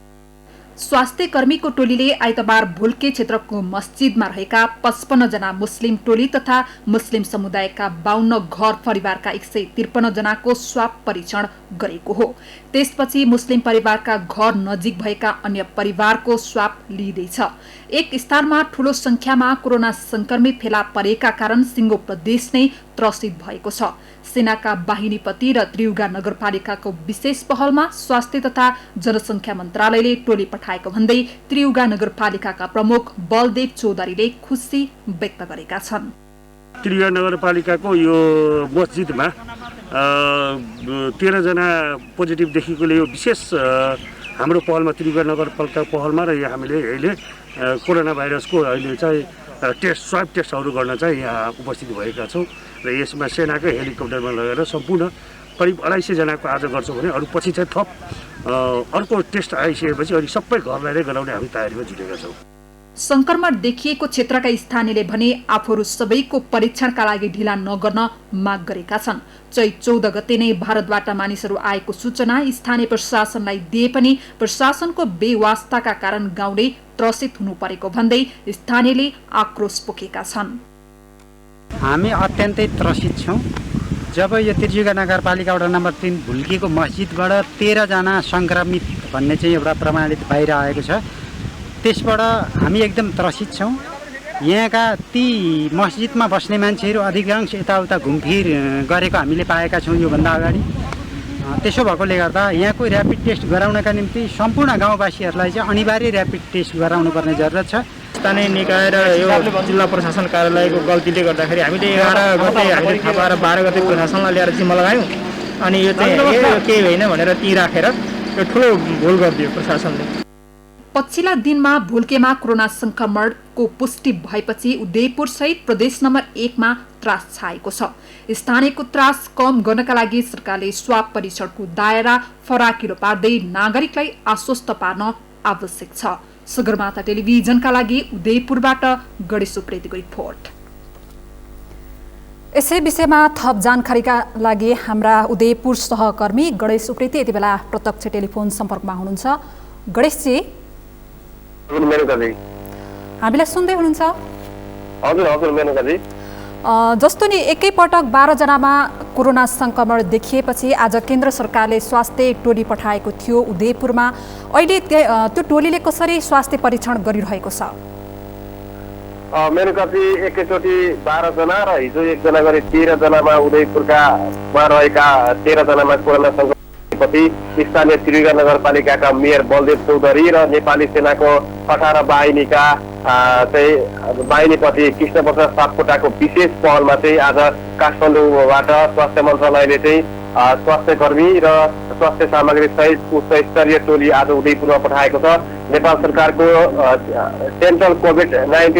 स्वास्थ्य कर्मीको टोलीले आइतबार भुल्के क्षेत्रको मस्जिदमा रहेका 55 जना मुस्लिम टोली तथा मुस्लिम समुदायका 52 घर परिवारका 153 जनाको स्वाब परीक्षण गरेको हो। त्यसपछि मुस्लिम परिवारका घर नजिक भएका अन्य परिवारको स्वाब लिइँदैछ। एक स्थानमा ठूलो संख्यामा कोरोना संक्रमित फेला परेका कारण सिङ्गो प्रदेश नै त्रसित भएको छ। सेनाका वाहिनीपति र त्रियुगा नगरपालिकाको विशेष पहलमा स्वास्थ्य तथा जनसंख्या मन्त्रालयले टोली पठाएको भन्दै त्रियुगा नगरपालिकाका प्रमुख बलदेव चौधरीले खुसी व्यक्त गरेका छन्। त्रियुगा नगरपालिकाको यो मस्जिदमा 13 जना पोजिटिभ देखिएकोले यो विशेष हाम्रो पहलमा त्रियुगा नगरपालिका पहलमा र यहाँ हामीले अहिले कोरोना भाइरसको अहिले चाहिँ स्वाब टेस्टहरू गर्न चाहिँ यहाँ उपस्थित भएका छौँ र यसमा सेनाकै हेलिकप्टरमा लगेर सम्पूर्ण करिब 250 जनाको आज गर्छौँ भने अरू पछि चाहिँ थप अर्को टेस्ट आइसकेपछि अनि सबै घरलाई नै गराउने हामी तयारीमा जुटेका छौँ। संक्रमण देखिएको क्षेत्रका स्थानीयले भने आफूहरू सबैको परीक्षणका लागि ढिला नगर्न माग गरेका छन्। चैत 14 गते नै भारतबाट मानिसहरू आएको सूचना स्थानीय प्रशासनलाई दिए पनि प्रशासनको बेवास्ताका कारण गाउँ नै त्रसित हुनु परेको भन्दै स्थानीयले आक्रोश पोखेका छन्। हामी अत्यन्तै त्रसित छौँ। जब यो त्रियुगा नगरपालिका वडा नम्बर 3 भुल्कीको मस्जिदबाट 13 जना संक्रमित भन्ने चाहिँ एउटा प्रमाणित बाहिर आएको छ, त्यसबाट हामी एकदम त्रसित छौँ। यहाँका ती मस्जिदमा बस्ने मान्छेहरू अधिकांश यताउता घुमफिर गरेको हामीले पाएका छौँ योभन्दा अगाडि। त्यसो भएकोले गर्दा यहाँको ऱ्यापिड टेस्ट गराउनका निम्ति सम्पूर्ण गाउँवासीहरूलाई चाहिँ अनिवार्य ऱ्यापिड टेस्ट गराउनुपर्ने जरुरत छ। स्थानीय निकाय र यो जिल्ला प्रशासन कार्यालयको गल्तीले गर्दाखेरि हामीले 11 गते हामीले थाहा पाएर 12 गते प्रशासनलाई ल्याएर जिम्मा लगायौँ अनि यो चाहिँ केही होइन भनेर ती राखेर यो ठुलो भुल गरिदियो प्रशासनले। पछिल्ला दिनमा भुल्केमा कोरोना संक्रमणको पुष्टि भएपछि उदयपुर सहित प्रदेश नम्बर 1 मा त्रास छाएको छ। स्थानीयको त्रास कम गर्नका लागि सरकारले स्वाब परीक्षणको दायरा फराकिलो पार्दै नागरिकलाई आश्वस्त पार्न आवश्यक छ। सगरमाथा टेलिभिजनका लागि उदयपुरबाट गणेश उप्रेतीको रिपोर्ट। यसै विषयमा थप जानकारीका लागि हाम्रा उदयपुर सहकर्मी गणेश उप्रेती यति बेला प्रत्यक्ष टेलिफोन सम्पर्कमा हुनुहुन्छ। गणेशजी, हामीलाई सुन्दै हुनुहुन्छ? हजुर हजुर मेनकाजी। जस्तो नि एकैपटक 12 जनामा कोरोना संक्रमण देखिएपछि आज केन्द्र सरकारले स्वास्थ्य टोली पठाएको थियो उदयपुरमा। अहिले त्यो टोलीले कसरी स्वास्थ्य परीक्षण गरिरहेको छ? मेनकाजी एकैचोटि 12 जना र हिजो 1 जना गरी 13 जनामा उदयपुरका रहेका 13 जनामा कोरोना संक्रमणपछि स्थानीय त्रियुगा नगरपालिकाका मेयर बलदेव चौधरी र नेपाली सेनाको 18 वाहिनीका वाहिनीपति कृष्ण प्रसाद सापकोटाको विशेष पहलमा चाहिँ आज काठमाडौँबाट स्वास्थ्य मन्त्रालयले चाहिँ स्वास्थ्य कर्मी र स्वास्थ्य सामग्री सहित उच्च स्तरीय टोली आज उदयपुरमा पठाएको छ। नेपाल सरकारको सेन्ट्रल कोभिड-19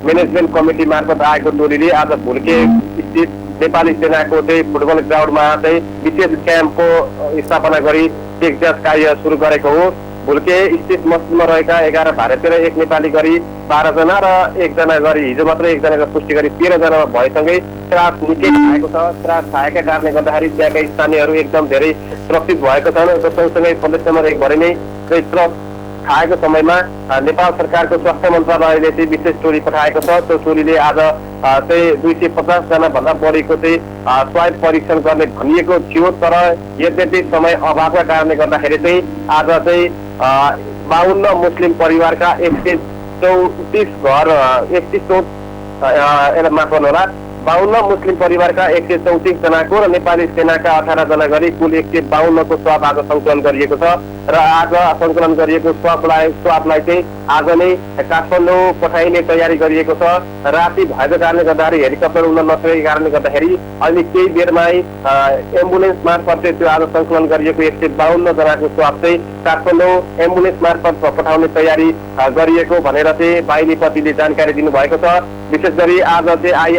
म्यानेजमेन्ट कमिटी मार्फत आएको टोलीले आज भुल्के स्थित नेपाली सेनाको चाहिँ फुटबल ग्राउन्डमा चाहिँ विशेष क्याम्पको स्थापना गरी चेक जाँच कार्य सुरु गरेको हो। भुल्के स्थित मस्जिदमा रहेका 11 भारतीय र 1 नेपाली गरी 12 जना र 1 जना गरी हिजो मात्र 1 जनाको पुष्टि गरी 13 जना भएसँगै त्रास निकै छाएको छ। त्रास छाएका कारणले गर्दाखेरि त्यहाँका स्थानीयहरू एकदम धेरै त्रसित भएको छन्। सँगसँगै प्रदेश नम्बर 1 भरि नै त्रास छाएको समयमा नेपाल सरकारको स्वास्थ्य मन्त्रालयले चाहिँ विशेष टोली पठाएको छ। त्यो टोलीले आज चाहिँ 250 जना भन्दा बढीको चाहिँ स्वाब परीक्षण गर्ने भनिएको थियो, तर यद्यपि समय अभावका कारणले गर्दाखेरि चाहिँ आज चाहिँ 52 मुस्लिम परिवारका 134 घर 52 मुस्लिम परिवारका 134 जनाको र नेपाली सेनाका 18 जना गरी कुल 152 को स्वाब आज सङ्कलन गरिएको छ। र आज सङ्कलन गरिएको स्वापलाई चाहिँ आज नै काठमाडौँ पठाइने तयारी गरिएको छ। राति भएको कारणले गर्दाखेरि हेलिकप्टर उड्न नसकेको कारणले गर्दाखेरि अहिले केही बेरमै एम्बुलेन्स मार्फत चाहिँ त्यो आज सङ्कलन गरिएको 152 जनाको स्वाप चाहिँ काठमाडौँ एम्बुलेन्स मार्फत पठाउने तयारी गरिएको भनेर चाहिँ बाहिनीपतिले जानकारी दिनुभएको छ। विशेष गरी आज चाहिँ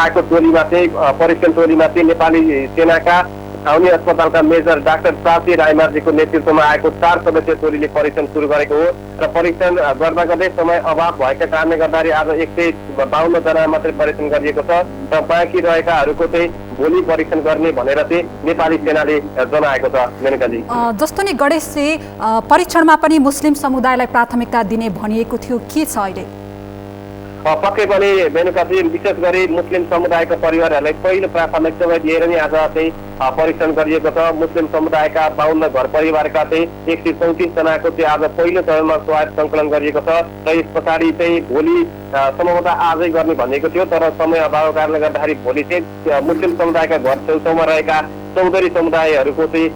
आएको टोलीमा चाहिँ परीक्षण टोलीमा चाहिँ नेपाली सेनाका छाउनी अस्पतालका मेजर डाक्टर प्राची रायमाझीको नेतृत्वमा आएको 4 सदस्यीय टोलीले परीक्षण सुरु गरेको हो र परीक्षण गर्दा गर्दै समय अभाव भएका कारणले गर्दाखेरि आज 152 जना मात्रै परीक्षण गरिएको छ र बाँकी रहेकाहरूको चाहिँ भोलि परीक्षण गर्ने भनेर चाहिँ नेपाली सेनाले जनाएको छ। मेनकाजी जस्तो नि गणेशजी परीक्षणमा पनि मुस्लिम समुदायलाई प्राथमिकता दिने भनिएको थियो, के छ अहिले? पक्कै पनि मेनुकाजी विशेष गरी मुस्लिम समुदायका परिवारहरूलाई पहिलो प्राथमिकता दिएर नै आज चाहिँ परीक्षण गरिएको छ। मुस्लिम समुदायका 52 घर परिवारका चाहिँ 134 जनाको चाहिँ आज पहिलो चरणमा स्वाब सङ्कलन गरिएको छ र यस पछाडि चाहिँ भोलि सम्भवतः आजै गर्ने भनेको थियो, तर समय अभावको कारणले गर्दाखेरि भोलि चाहिँ मुस्लिम समुदायका घर छेउछाउमा रहेका चौधरी समुदायहरूको चाहिँ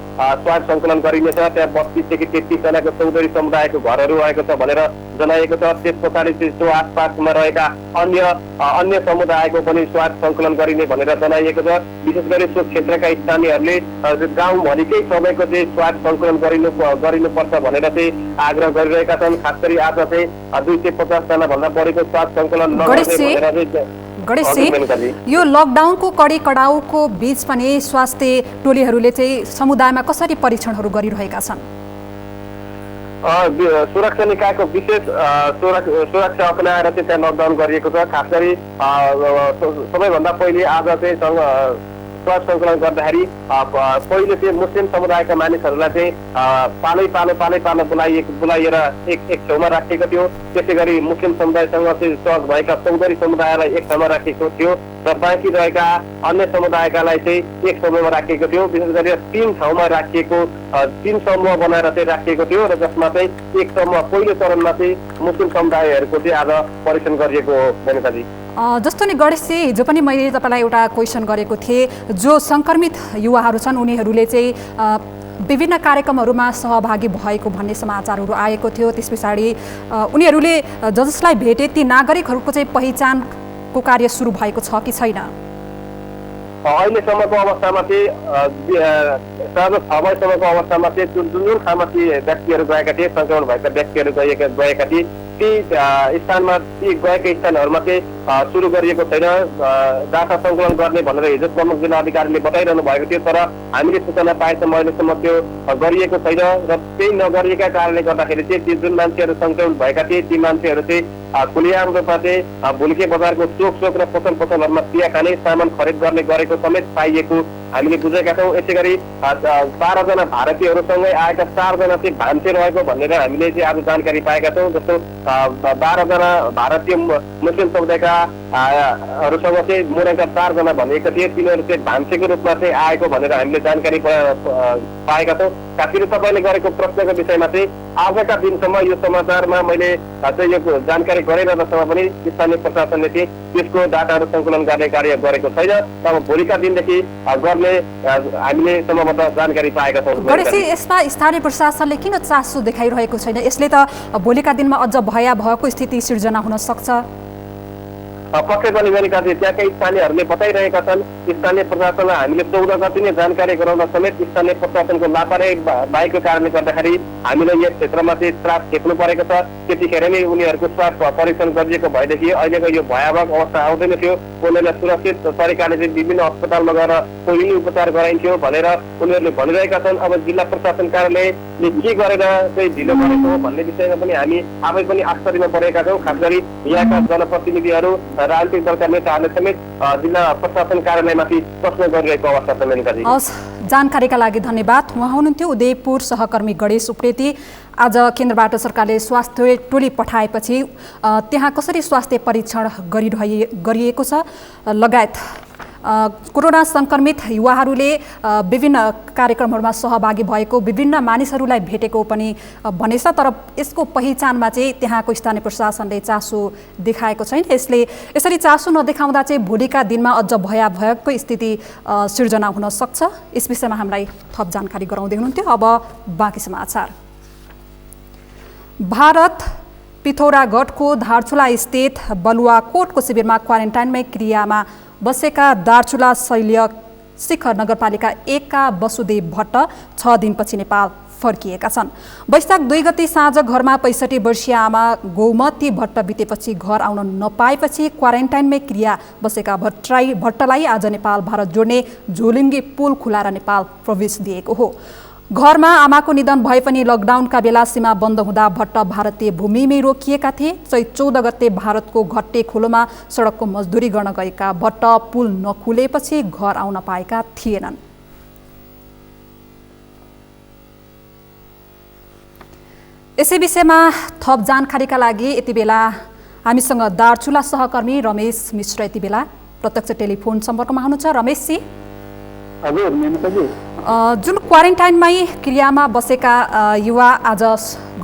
स्वाब सङ्कलन गरिनेछ। त्यहाँ 32 देखि 33 जनाको चौधरी समुदायको घरहरू रहेको छ भनेर जनाइएको छ। त्यस पछाडि चाहिँ जो आसपासमा रहेका अन्य समुदायको पनि स्वाब सङ्कलन गरिने भनेर जनाइएको छ। विशेष गरी सो क्षेत्रका स्थानीयहरूले गाउँभरिकै सबैको चाहिँ स्वाब सङ्कलन गरिनुपर्छ भनेर चाहिँ आग्रह गरिरहेका छन्। खास गरी आज चाहिँ 250 जना भन्दा बढीको स्वाब सङ्कलन नगर्ने भनेर गणेशजी, यो लकडाउनको कडी कडाउको बीच पनि स्वास्थ्य टोलीहरूले चाहिँ समुदायमा कसरी परीक्षणहरू गरिरहेका छन्? सुरक्षा निकायको विशेष सुरक्षा अपनाएर चाहिँ त्यहाँ लकडाउन गरिएको छ। खास गरी सबैभन्दा पहिले आज चाहिँ स्वाब सङ्कलन गर्दाखेरि पहिले चाहिँ मुस्लिम समुदायका मानिसहरूलाई चाहिँ पालै बोलाइएर एक ठाउँमा राखिएको थियो। त्यसै गरी मुस्लिम समुदायसँग चाहिँ सहज भएका चौधरी समुदायलाई एक ठाउँमा राखिएको थियो र बाँकी रहेका अन्य समुदायकालाई चाहिँ एक समूहमा राखिएको थियो। विशेष गरी 3 ठाउँमा राखिएको 3 समूह बनाएर चाहिँ राखिएको थियो र जसमा चाहिँ एक समूह पहिलो चरणमा चाहिँ मुस्लिम समुदायहरूको चाहिँ आज परीक्षण गरिएको हो। मेनकाजी जस्तो नि गणेशजी, हिजो पनि मैले तपाईँलाई एउटा क्वेसन गरेको थिएँ, जो सङ्क्रमित युवाहरू छन् उनीहरूले चाहिँ विभिन्न कार्यक्रमहरूमा सहभागी भएको भन्ने समाचारहरू आएको थियो। त्यस पछाडि उनीहरूले जसलाई भेटे ती नागरिकहरूको चाहिँ पहिचानको कार्य सुरु भएको छ कि छैन? अहिलेसम्मको अवस्थामा चाहिँ साँझ 6 बजेसम्मको अवस्थामा चाहिँ जुन ठाउँमा व्यक्तिहरू गएका थिए, सङ्क्रमण भएका व्यक्तिहरू गएका थिए ती स्थानमा ती गएका स्थानहरूमा चाहिँ सुरु गरिएको छैन। डाटा सङ्कलन गर्ने भनेर हिजो प्रमुख जिल्ला अधिकारीले बताइरहनु भएको थियो, तर हामीले सूचना पाएसम्म अहिलेसम्म त्यो गरिएको छैन र त्यही नगरिएका कारणले गर्दाखेरि चाहिँ ती जुन मान्छेहरू सङ्क्रमण भएका थिए ती मान्छेहरू चाहिँ खुलियाम रूपमा चाहिँ भुल्के बजारको चोक र पसलहरूमा चिया खाने सामान खरिद गर्ने गरेको समेत पाइएको हामीले बुझेका छौँ। यसै गरी 12 जना भारतीयहरूसँगै आएका 4 जना चाहिँ भान्से रहेको भनेर हामीले चाहिँ आज जानकारी पाएका छौँ। जस्तो 12 जना भारतीय मुस्लिम समुदायका हरूसँग चाहिँ मोरेका 4 जना भनिएका थिए, तिनीहरू चाहिँ भान्सेको रूपमा चाहिँ आएको भनेर हामीले जानकारी पाएका छौँ। खास गरी तपाईँले गरेको प्रश्नको विषयमा चाहिँ आजका दिनसम्म यो समाचारमा मैले चाहिँ यो जानकारी गरिरहँदासम्म पनि स्थानीय प्रशासनले चाहिँ त्यसको डाटाहरू सङ्कलन गर्ने कार्य गरेको छैन। अब भोलिका दिनदेखि गर्ने हामीले सम्भवतः जानकारी पाएका छौँ। गणेशजी, यसमा स्थानीय प्रशासनले किन चासो देखाइरहेको छैन? यसले त भोलिका दिनमा अझ भयावहको स्थिति सिर्जना हुन सक्छ। पक्कै पनि मेनकाजी त्यहाँकै स्थानीयहरूले बताइरहेका छन्। स्थानीय प्रशासनलाई हामीले 14 गते नै जानकारी गराउँदा समेत स्थानीय प्रशासनको लापरवाही भएको कारणले गर्दाखेरि हामीले यस क्षेत्रमा चाहिँ त्रास खेप्नु परेको छ। त्यतिखेर नै उनीहरूको स्वाब परीक्षण गरिएको भएदेखि अहिलेको यो भयावह अवस्था आउँदैन थियो। उनीहरूलाई सुरक्षित तरिकाले चाहिँ विभिन्न अस्पतालमा गएर पहिलो उपचार गराइन्थ्यो भनेर उनीहरूले भनिरहेका छन्। अब जिल्ला प्रशासन कार्यालयले के गरेर चाहिँ ढिलो गरेको हो भन्ने विषयमा पनि हामी आफै पनि आश्चर्यमा परेका छौँ। खास गरी यहाँका जनप्रतिनिधिहरू राजनीतिक दलका नेताहरूले समेत जिल्ला प्रशासन कार्यालयमाथि प्रश्न गरिरहेको अवस्था छ। मेनकाजी, जानकारीका लागि धन्यवाद। उहाँ हुनुहुन्थ्यो उदयपुर सहकर्मी गणेश उप्रेती। आज केन्द्रबाट सरकारले स्वास्थ्य टोली पठाएपछि त्यहाँ कसरी स्वास्थ्य परीक्षण गरिएको छ लगायत कोरोना सङ्क्रमित युवाहरूले विभिन्न कार्यक्रमहरूमा सहभागी भएको, विभिन्न मानिसहरूलाई भेटेको पनि भनेछ। तर यसको पहिचानमा चाहिँ त्यहाँको स्थानीय प्रशासनले चासो देखाएको छैन। यसरी चासो नदेखाउँदा चाहिँ भोलिका दिनमा अझ भयावहको स्थिति सिर्जना हुन सक्छ। यस विषयमा हामीलाई थप जानकारी गराउँदै हुनुहुन्थ्यो। अब बाँकी समाचार। भारत पिथौरागढको धारचुला स्थित बलुवाकोटको शिविरमा क्वारेन्टाइनमै क्रियामा बसेका दार्चुला शैल्य शिखर नगरपालिका 1 का वसुदेव भट्ट 6 दिनपछि नेपाल फर्किएका छन्। वैशाख 2 गते साँझ घरमा 65 वर्षीय आमा गौमती भट्ट बितेपछि घर आउन नपाएपछि क्वारेन्टाइनमै क्रिया बसेका भट्टलाई आज नेपाल भारत जोड्ने झोलुङ्गे पुल खुलाएर नेपाल प्रवेश दिएको हो। घरमा आमाको निधन भए पनि लकडाउनका बेला सीमा बन्द हुँदा भट्ट भारतीय भूमिमै रोकिएका थिए। चैत 14 गते भारतको घट्टे खोलोमा सडकको मजदुरी गर्न गएका भट्ट पुल नखुलेपछि घर आउन पाएका थिएनन्। यसै विषयमा थप जानकारीका लागि यति बेला हामीसँग दार्चुला सहकर्मी रमेश मिश्र यति बेला प्रत्यक्ष टेलिफोन सम्पर्कमा हुनुहुन्छ। रमेशजी, हजुर मेनकाजी, जुन क्वारेन्टाइनमै क्रियामा बसेका युवा आज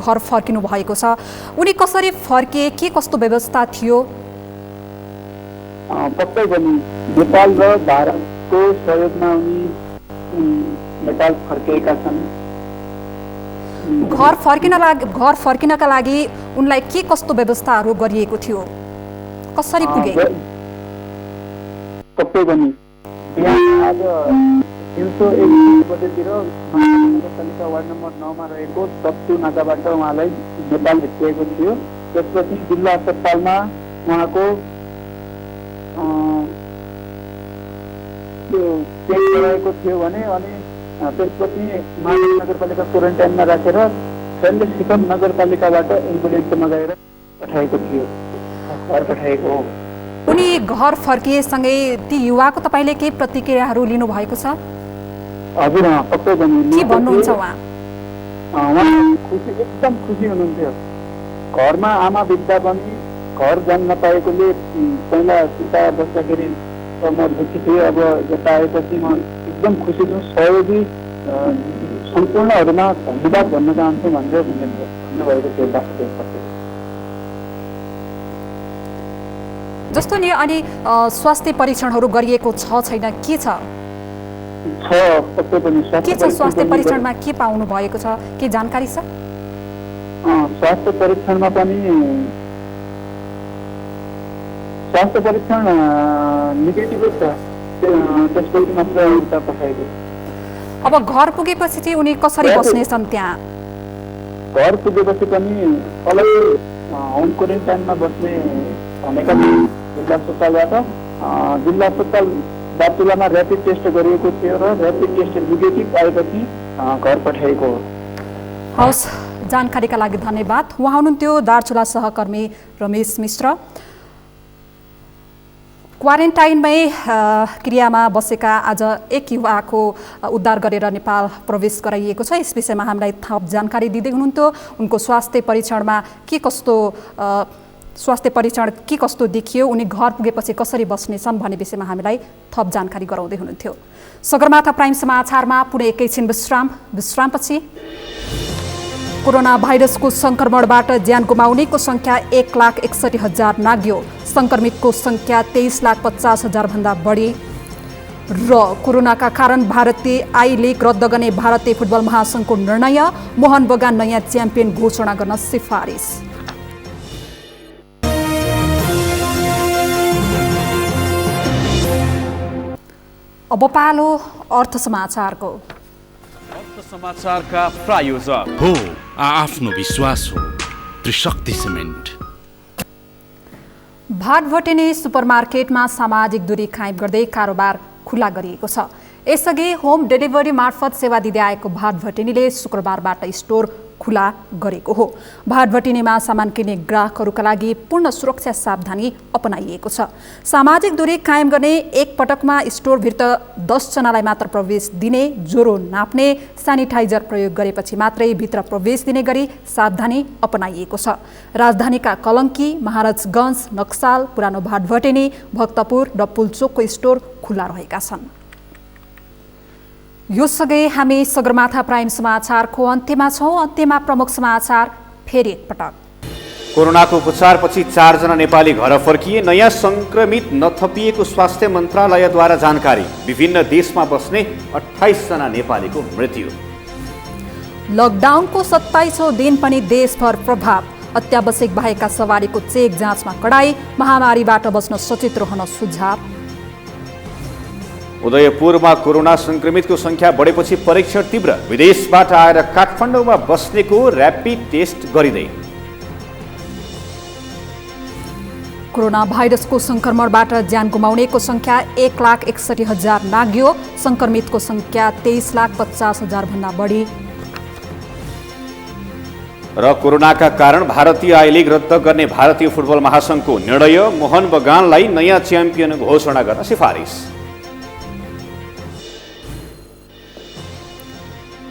घर फर्किनु भएको छ, उनी कसरी फर्किए, के कस्तो व्यवस्था थियो? पक्कै पनि नेपाल र भारतको सहयोगमा उनी नेपाल फर्केका छन्। घर फर्किनका लागि उनलाई के कस्तो व्यवस्थाहरू गरिएको थियो, कसरी पुगे? पक्कै पनि आज दिउँसो 1 बजेतिर नगरपालिका वार्ड नम्बर 9 मा रहेको तप्सु नाकाबाट उहाँलाई नेपाल भित्रिएको थियो। त्यसपछि जिल्ला अस्पतालमा उहाँको चेक गराएको थियो भने अनि त्यसपछि महानगरपालिका क्वारेन्टाइनमा राखेर शैल्य शिखर नगरपालिकाबाट एम्बुलेन्समा गएर पठाएको थियो, घर पठाएको हो। उनी घर फर्किएसँगै ती युवाको तपाईँले केही प्रतिक्रियाहरू लिनुभएको छ? हजुर, पक्कै पनि। के भन्नुहुन्छ उहाँ? खुसी, एकदम खुसी हुनुहुन्थ्यो। घरमा आमा बित्दा पनि घर जान नपाएकोले पहिला सीता बस्दाखेरि म दुःखी थिएँ। अब यता आएपछि म एकदम खुसी छु। सहयोगी सम्पूर्णहरूमा धन्यवाद भन्न चाहन्छु भनेर भन्नुभएको थियो वासुदेव। जस्तो नि अनि स्वास्थ्य परीक्षणहरू गरिएको छ छैन, के छ? के छ स्वास्थ्य परीक्षणमा, के पाउनु भएको छ, के जानकारी छ? स्वास्थ्य परीक्षणमा पनि स्वास्थ्य परीक्षण नेगेटिभ छ, त्यसपछि मात्र उता पठाएको। अब घर पुगेपछि चाहिँ उनी कसरी बस्नेछन् त्यहाँ? घर पुगेपछि पनि अलग्गै होम क्वारेन्टाइनमा बस्ने भनेका जिल्ला अस्पतालबाट। जिल्ला अस्पताल दार्चुलामा ऱ्यापिड टेस्ट गरिएको थियो र ऱ्यापिड टेस्ट नेगेटिभ आएपछि घर पठाएको हो। हवस्, जानकारीका लागि धन्यवाद। उहाँ हुनुहुन्थ्यो दार्चुला सहकर्मी रमेश मिश्र। क्वारेन्टाइनमै क्रियामा बसेका आज एक युवाको उद्धार गरेर नेपाल प्रवेश गराइएको छ। यस विषयमा हामीलाई थप जानकारी दिँदै हुनुहुन्थ्यो। उनको स्वास्थ्य परीक्षण के कस्तो देखियो, उनी घर पुगेपछि कसरी बस्नेछन् भन्ने विषयमा हामीलाई थप जानकारी गराउँदै हुनुहुन्थ्यो। सगरमाथा प्राइम समाचारमा पुनः एकैछिन विश्रामपछि कोरोना भाइरसको संक्रमणबाट ज्यान गुमाउनेको संख्या 1,61,000 नाग्यो। संक्रमितको संख्या 23,50,000 भन्दा बढी। र कोरोनाका कारण भारतीय आई लिग रद्द गर्ने भारतीय फुटबल महासंघको निर्णय, मोहन बगान नयाँ च्याम्पियन घोषणा गर्न सिफारिस। अब पालो अर्थ समाचारको। अर्थ समाचारका प्रायोजक हो आफ्नो विश्वास हो त्रिशक्ति सिमेन्ट। भाटभटेनी सुपरमार्केटमा सामाजिक दूरी कायम गर्दै कारोबार खुला गरिएको छ। यसअघि होम डेलिभरी मार्फत सेवा दिँदै आएको भाटभटेनीले शुक्रबारबाट स्टोर खुला गरेको हो। भाटभटिनीमा सामान किन्ने ग्राहकहरूका लागि पूर्ण सुरक्षा सावधानी अपनाइएको छ। सामाजिक दूरी कायम गर्ने, एक पटकमा स्टोरभित्र 10 जनालाई मात्र प्रवेश दिने, ज्वरो नाप्ने, सेनिटाइजर प्रयोग गरेपछि मात्रै भित्र प्रवेश दिने गरी सावधानी अपनाइएको छ। राजधानीका कलङ्की, महाराजगञ्ज, नक्साल, पुरानो भाटभटिनी, भक्तपुर र पुलचोकको स्टोर खुल्ला रहेका छन्। यो सँगै हामी सगरमाथा प्राइम समाचारको अन्त्यमा छौँ। अन्त्यमा प्रमुख समाचार फेरि एकपटक। कोरोनाको उपचारपछि 4 जना नेपाली घर फर्किए। नयाँ संक्रमित नथपिएको स्वास्थ्य मन्त्रालयद्वारा जानकारी। विभिन्न देशमा बस्ने 28 जना नेपालीको मृत्यु। लकडाउनको 27औं दिन पनि देशभर प्रभाव। अत्यावश्यक बाहेकका सवारीको चेक जाँचमा कडाई। महामारीबाट बच्न सचेत रहन सुझाव। उदयपुरमा कोरोना संक्रमितको संख्या बढेपछि परीक्षण तीव्र। विदेशबाट आएर काठमाडौँमा बस्नेको र्यापिड टेस्ट गरिँदै। कोरोना भाइरसको संक्रमणबाट ज्यान गुमाउनेको संख्या 1,61,000 नाग्यो। संक्रमितको संख्या 23,50,000 भन्दा बढी। र कोरोनाका कारण भारतीय आई लिग रद्द गर्ने भारतीय फुटबल महासंघको निर्णय। मोहन बगानलाई नयाँ च्याम्पियन घोषणा गर्न सिफारिस।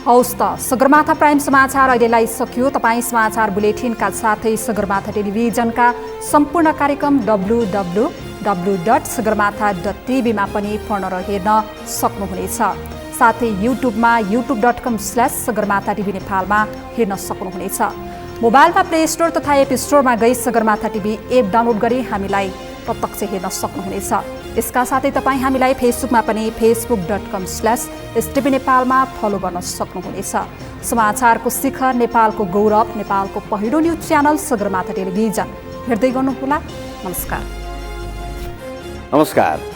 हौस् त, सगरमाथा प्राइम समाचार अहिलेलाई सकियो। तपाईँ समाचार बुलेटिनका साथै सगरमाथा टेलिभिजनका सम्पूर्ण कार्यक्रम www.sagarmatha.tv मा पनि पढ्न र हेर्न सक्नुहुनेछ। साथै युट्युबमा youtube.com/sagarmatha TV नेपालमा हेर्न सक्नुहुनेछ। मोबाइलमा प्ले स्टोर तथा एप स्टोरमा गई सगरमाथा टिभी एप डाउनलोड गरी हामीलाई प्रत्यक्ष हेर्न सक्नुहुनेछ। यसका साथै तपाईँ हामीलाई फेसबुकमा पनि facebook.com/STV नेपालमा फलो गर्न सक्नुहुनेछ। समाचारको शिखर, नेपालको गौरव, नेपालको पहिलो न्युज च्यानल सगरमाथा टेलिभिजन हेर्दै गर्नुहोला। नमस्कार। नमस्कार।